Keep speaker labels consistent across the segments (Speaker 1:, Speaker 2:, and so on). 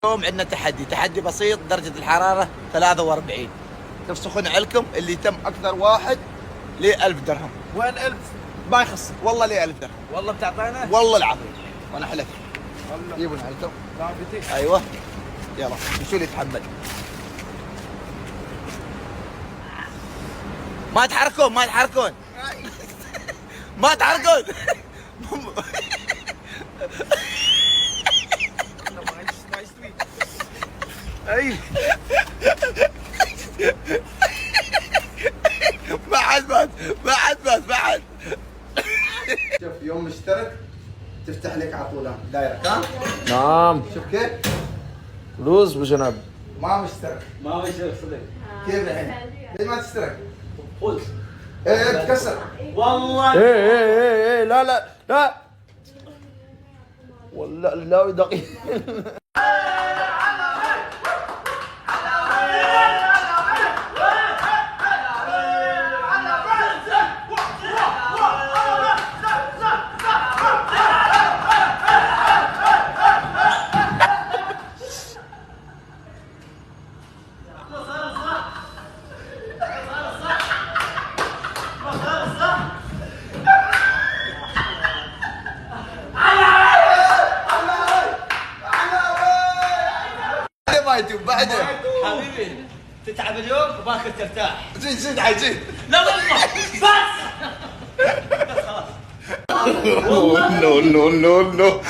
Speaker 1: اليوم عندنا تحدي بسيط. درجة الحرارة 43. تفسخون علكم اللي يتم أكثر واحد ل 1000 درهم.
Speaker 2: وين 1000
Speaker 1: ما يخص والله ل 1000 درهم.
Speaker 2: والله بتعطينا؟
Speaker 1: والله العظيم وأنا أحلف. جيبوا علكم. أيوه يلا شو اللي يتحمل. ما تحركون ما تحركون ما تحركون. اي بعد شوف يوم مشترك تفتح لك على طول دايرة ها؟
Speaker 2: نعم.
Speaker 1: شوف كيف؟
Speaker 2: فلوس بجنب.
Speaker 1: ما مشترك
Speaker 3: صدق.
Speaker 1: كيف الحين؟ ليش ما تشترك؟
Speaker 3: قلت
Speaker 1: ايه تكسر
Speaker 3: والله.
Speaker 2: ايه لا والله لا دقيق.
Speaker 1: بعده
Speaker 3: حبيبي تتعب اليوم وباكر ترتاح.
Speaker 1: زين عجيب.
Speaker 3: لا والله بس.
Speaker 1: no.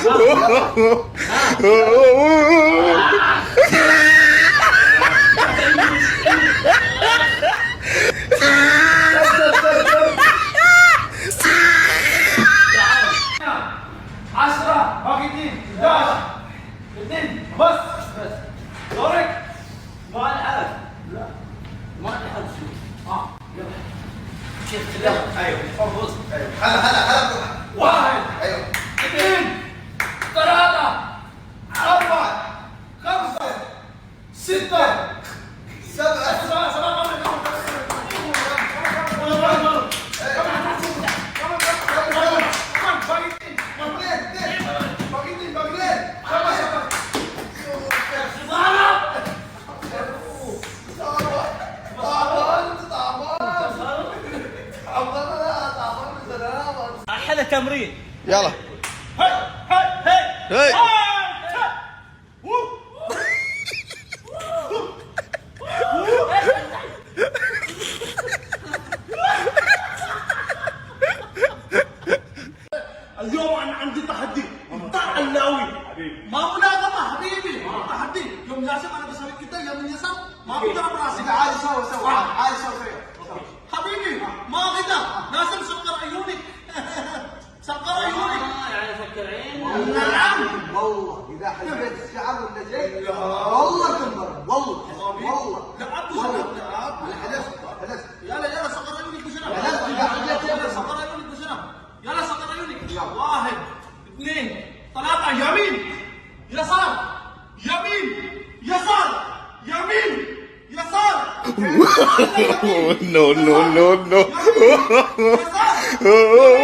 Speaker 2: 10 باقي 11 2 بس دورك.
Speaker 3: ما نعرف.
Speaker 2: لا
Speaker 3: ما نعرف شو.
Speaker 2: يلا
Speaker 3: شفت
Speaker 1: يلا ايوه
Speaker 3: فوز.
Speaker 1: ايوه هلا
Speaker 2: 1
Speaker 1: ايوه
Speaker 2: 2 3 4 5 6 7
Speaker 3: احلى تمرين.
Speaker 1: يلا
Speaker 2: هي
Speaker 3: اليوم انا عندي تحدي علاوي. ما مناقضه حبيبي. تحدي يوم ياسر انا بسوي كده يوم ياسر ما بضرب راسي.
Speaker 1: عادي سوي عادي سوي
Speaker 3: حبيبي ما غدا لازم سكر عيونك. سكر عيونك. يعني سكر عين. نعم
Speaker 1: والله اذا حبيت الشعر ولا شيء والله تنضرب والله
Speaker 3: لعب وشرب.
Speaker 1: انا حلفت
Speaker 3: يلا سكر عيونك بشنب.
Speaker 1: يلا
Speaker 3: سكر عيونك بشنب. يلا سكر عيونك. 1 2 3 يمين يسار يمين يسار يمين يسار.
Speaker 1: no
Speaker 3: يسار